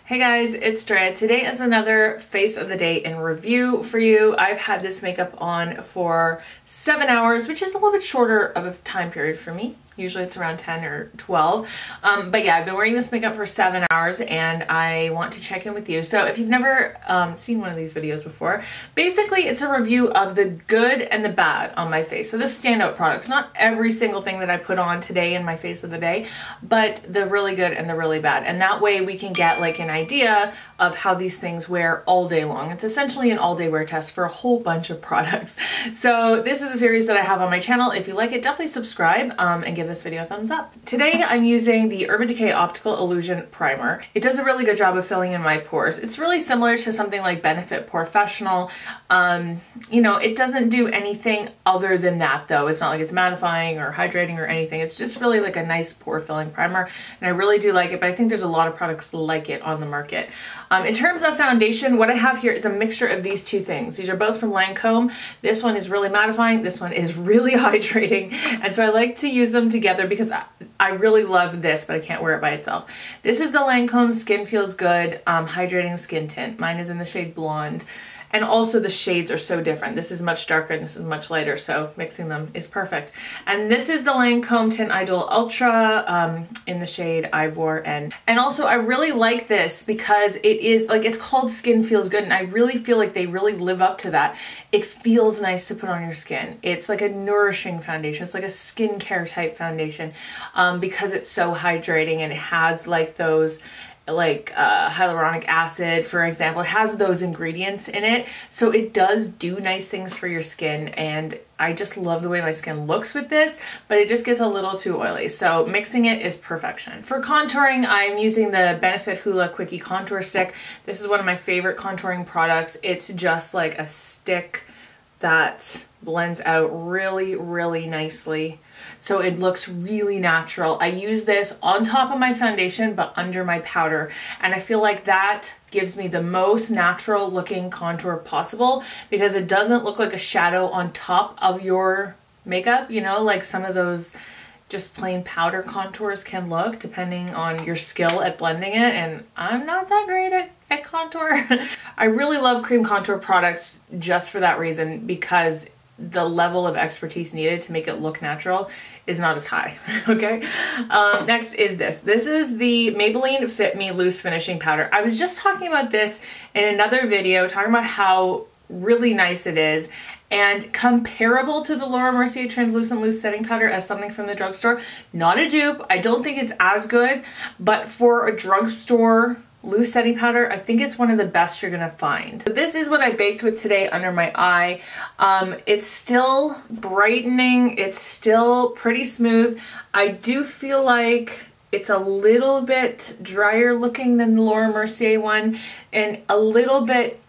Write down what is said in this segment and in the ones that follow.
Hey guys, it's Drea. Today is another face of the day in review for you. I've had this makeup on for 7 hours, which is a little bit shorter of a time period for me. Usually it's around 10 or 12. But yeah, I've been wearing this makeup for 7 hours and I want to check in with you. So if you've never seen one of these videos before, basically it's a review of the good and the bad on my face. So this standout products, not every single thing that I put on today in my face of the day, but the really good and the really bad. And that way we can get like an idea of how these things wear all day long. It's essentially an all day wear test for a whole bunch of products. So this is a series that I have on my channel. If you like it, definitely subscribe and give this video a thumbs up. Today I'm using the Urban Decay Optical Illusion Primer. It does a really good job of filling in my pores. It's really similar to something like Benefit Porefessional. You know, it doesn't do anything other than that though. It's not like it's mattifying or hydrating or anything. It's just really like a nice pore filling primer and I really do like it, but I think there's a lot of products like it on the market. In terms of foundation, what I have here is a mixture of these two things. These are both from Lancome. This one is really mattifying. This one is really hydrating. And so I like to use them together because I really love this, but I can't wear it by itself. This is the Lancome Skin Feels Good Hydrating Skin Tint. Mine is in the shade Blond. And also the shades are so different. This is much darker and this is much lighter, so mixing them is perfect. And this is the Lancome Tint Idole Ultra in the shade Ivoire. And also I really like this because it is like, it's called Skin Feels Good and I really feel like they really live up to that. It feels nice to put on your skin. It's like a nourishing foundation. It's like a skincare type foundation because it's so hydrating and it has like those like hyaluronic acid, for example. It has those ingredients in it, so it does do nice things for your skin, and I just love the way my skin looks with this, but it just gets a little too oily, so mixing it is perfection. For contouring, I'm using the Benefit Hoola Quickie Contour Stick. This is one of my favorite contouring products. It's just like a stick that blends out really, really nicely. So it looks really natural. I use this on top of my foundation, but under my powder. And I feel like that gives me the most natural looking contour possible because it doesn't look like a shadow on top of your makeup, you know, like some of those just plain powder contours can look depending on your skill at blending it. And I'm not that great at contour. I really love cream contour products just for that reason, because the level of expertise needed to make it look natural is not as high, okay? Next is this. This is the Maybelline Fit Me Loose Finishing Powder. I was just talking about this in another video, talking about how really nice it is and comparable to the Laura Mercier Translucent Loose Setting Powder as something from the drugstore. Not a dupe. I don't think it's as good, but for a drugstore loose setting powder, I think it's one of the best you're gonna find. So this is what I baked with today under my eye. It's still brightening, it's still pretty smooth. I do feel like it's a little bit drier looking than the Laura Mercier one, and a little bit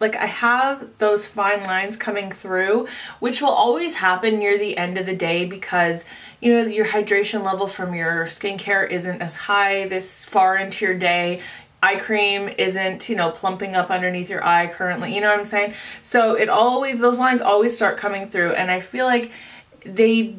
like I have those fine lines coming through, which will always happen near the end of the day because, you know, your hydration level from your skincare isn't as high this far into your day. Eye cream isn't, you know, plumping up underneath your eye currently, you know what I'm saying? So it always, those lines always start coming through, and I feel like they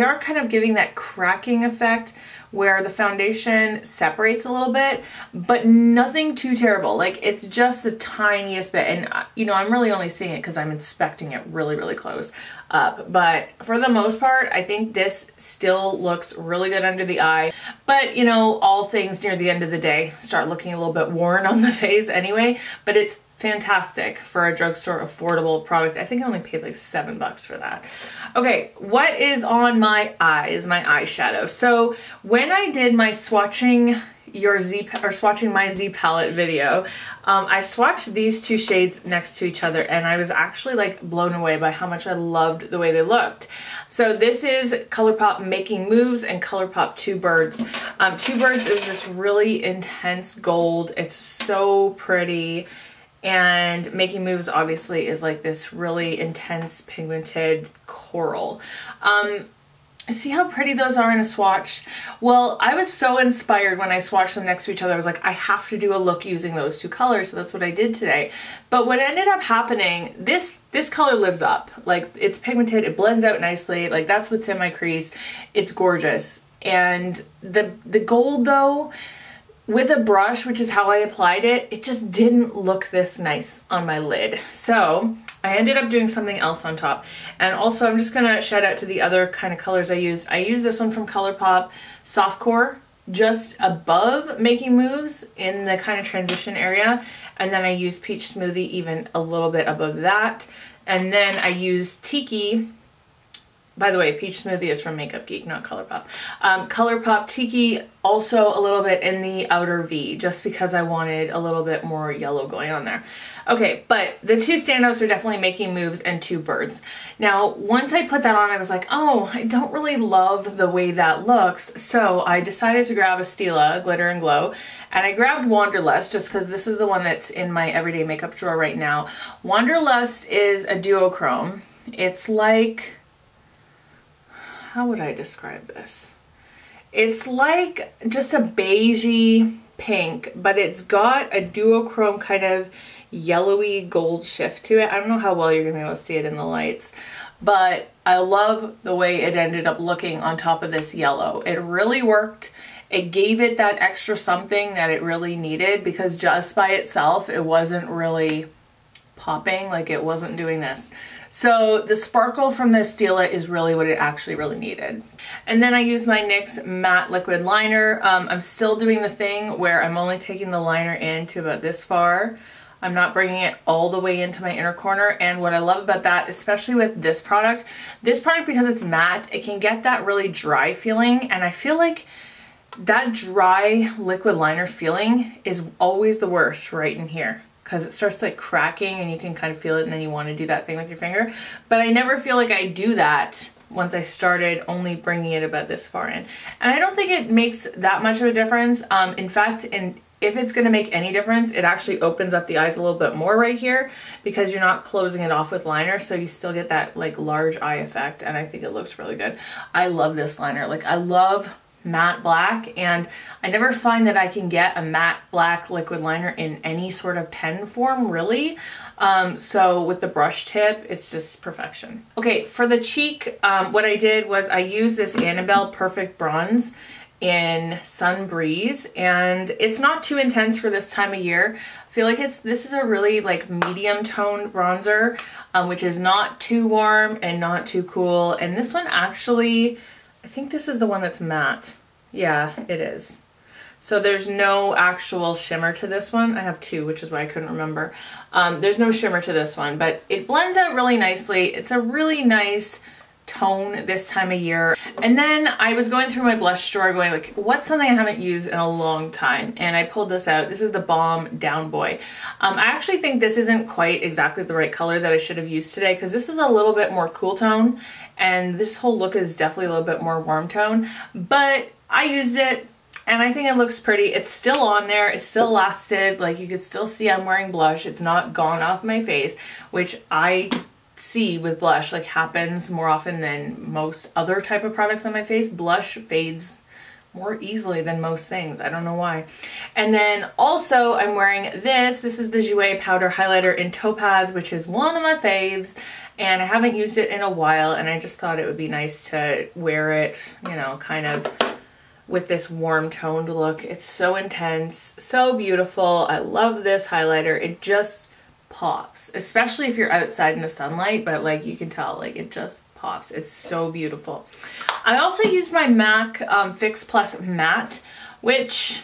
are kind of giving that cracking effect where the foundation separates a little bit, but nothing too terrible. Like it's just the tiniest bit. And you know, I'm really only seeing it because I'm inspecting it really, really close up. But for the most part, I think this still looks really good under the eye. But you know, all things near the end of the day start looking a little bit worn on the face anyway, but it's fantastic for a drugstore affordable product. I think I only paid like $7 for that. Okay, what is on my eyes, my eyeshadow? So when I did my swatching my Z palette video, I swatched these two shades next to each other and I was actually like blown away by how much I loved the way they looked. So this is Colourpop Making Moves and Colourpop Two Birds. Two Birds is this really intense gold. It's so pretty. And Making Moves obviously is like this really intense pigmented coral. See how pretty those are in a swatch? Well, I was so inspired when I swatched them next to each other. I was like, I have to do a look using those two colors, so that's what I did today. But what ended up happening, this color lives up. Like, it's pigmented, it blends out nicely, like that's what's in my crease. It's gorgeous. And the gold though, with a brush, which is how I applied it, it just didn't look this nice on my lid. So I ended up doing something else on top. And also I'm just gonna shout out to the other kind of colors I used. I used this one from Colourpop, Softcore, just above Making Moves in the kind of transition area. And then I used Peach Smoothie even a little bit above that. And then I used Tiki. By the way, Peach Smoothie is from Makeup Geek, not Colourpop. Colourpop Tiki, also a little bit in the outer V, just because I wanted a little bit more yellow going on there. Okay, but the two standouts are definitely Making Moves and Two Birds. Now, once I put that on, I was like, oh, I don't really love the way that looks. So I decided to grab a Stila, Glitter and Glow, and I grabbed Wanderlust just because this is the one that's in my everyday makeup drawer right now. Wanderlust is a duochrome. It's like, how would I describe this? It's like just a beigey pink, but it's got a duochrome kind of yellowy gold shift to it. I don't know how well you're gonna be able to see it in the lights, but I love the way it ended up looking on top of this yellow. It really worked. It gave it that extra something that it really needed, because just by itself, it wasn't really popping, like it wasn't doing this. So the sparkle from the Stila is really what it actually really needed. And then I use my NYX matte liquid liner. I'm still doing the thing where I'm only taking the liner in to about this far. I'm not bringing it all the way into my inner corner. And what I love about that, especially with this product because it's matte, it can get that really dry feeling. And I feel like that dry liquid liner feeling is always the worst right in here, because it starts like cracking and you can kind of feel it, and then you want to do that thing with your finger. But I never feel like I do that once I started only bringing it about this far in. And I don't think it makes that much of a difference. In fact, if it's going to make any difference, it actually opens up the eyes a little bit more right here, because you're not closing it off with liner, so you still get that like large eye effect, and I think it looks really good. I love this liner. Like, I love matte black, and I never find that I can get a matte black liquid liner in any sort of pen form, really. So with the brush tip, it's just perfection. Okay, for the cheek, what I did was I used this Annabelle Perfect Bronze in Sun Breeze, and it's not too intense for this time of year. I feel like this is a really like medium toned bronzer, which is not too warm and not too cool. And this one actually, I think this is the one that's matte. Yeah, it is. So there's no actual shimmer to this one. I have two, which is why I couldn't remember. There's no shimmer to this one, but it blends out really nicely. It's a really nice tone this time of year. And then I was going through my blush drawer going like, what's something I haven't used in a long time? And I pulled this out. This is the Balm Down Boy. I actually think this isn't quite exactly the right color that I should have used today, because this is a little bit more cool tone, and this whole look is definitely a little bit more warm tone. But I used it, and I think it looks pretty. It's still on there. It still lasted. Like, you could still see I'm wearing blush. It's not gone off my face, which I see with blush like happens more often than most other type of products on my face. Blush fades more easily than most things. I don't know why. And then also I'm wearing this. This is the Jouer powder highlighter in Topaz, which is one of my faves, and I haven't used it in a while, and I just thought it would be nice to wear it, you know, kind of with this warm toned look. It's so intense, so beautiful. I love this highlighter. It just pops, especially if you're outside in the sunlight, but like you can tell, like it just pops. It's so beautiful. I also used my MAC Fix Plus Matte, which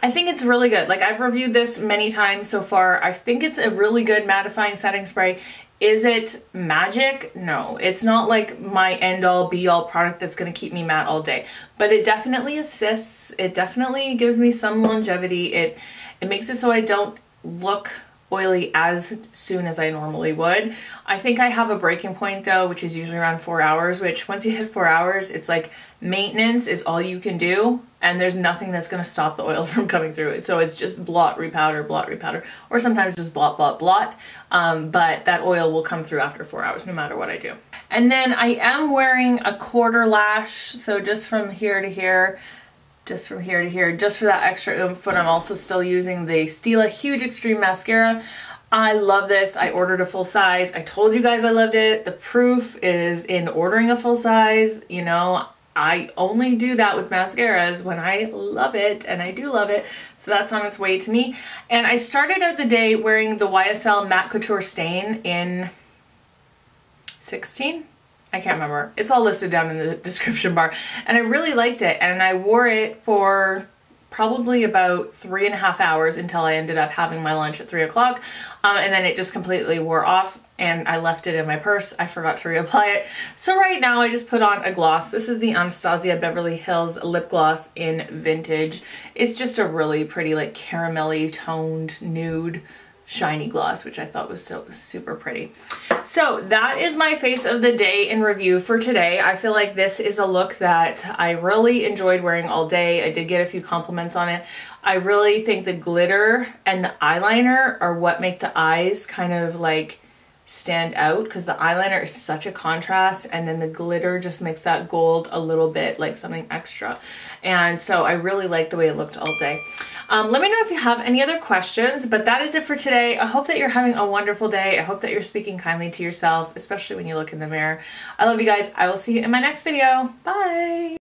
I think it's really good. Like, I've reviewed this many times so far. I think it's a really good mattifying setting spray. Is it magic? No, it's not like my end all be all product that's going to keep me matte all day, but it definitely assists. It definitely gives me some longevity. It makes it so I don't look oily as soon as I normally would. I think I have a breaking point though, which is usually around 4 hours, which once you hit 4 hours, it's like maintenance is all you can do, and there's nothing that's going to stop the oil from coming through it. So it's just blot, repowder, or sometimes just blot, blot, blot. But that oil will come through after 4 hours no matter what I do. And then I am wearing a quarter lash, so just from here to here, just from here to here, just for that extra oomph. But I'm also still using the Stila Huge Extreme Mascara. I love this. I ordered a full size. I told you guys I loved it. The proof is in ordering a full size. You know, I only do that with mascaras when I love it, and I do love it. So that's on its way to me. And I started out the day wearing the YSL Matte Couture Stain in 16? I can't remember. It's all listed down in the description bar. And I really liked it, and I wore it for probably about 3.5 hours until I ended up having my lunch at 3 o'clock. And then it just completely wore off, and I left it in my purse. I forgot to reapply it. So right now I just put on a gloss. This is the Anastasia Beverly Hills lip gloss in Vintage. It's just a really pretty, like, caramelly toned nude shiny gloss, which I thought was so super pretty. So that is my face of the day in review for today. I feel like this is a look that I really enjoyed wearing all day. I did get a few compliments on it. I really think the glitter and the eyeliner are what make the eyes kind of like stand out, because the eyeliner is such a contrast, and then the glitter just makes that gold a little bit like something extra. And so I really like the way it looked all day. Let me know if you have any other questions, but that is it for today. I hope that you're having a wonderful day. I hope that you're speaking kindly to yourself, especially when you look in the mirror. I love you guys. I will see you in my next video. Bye.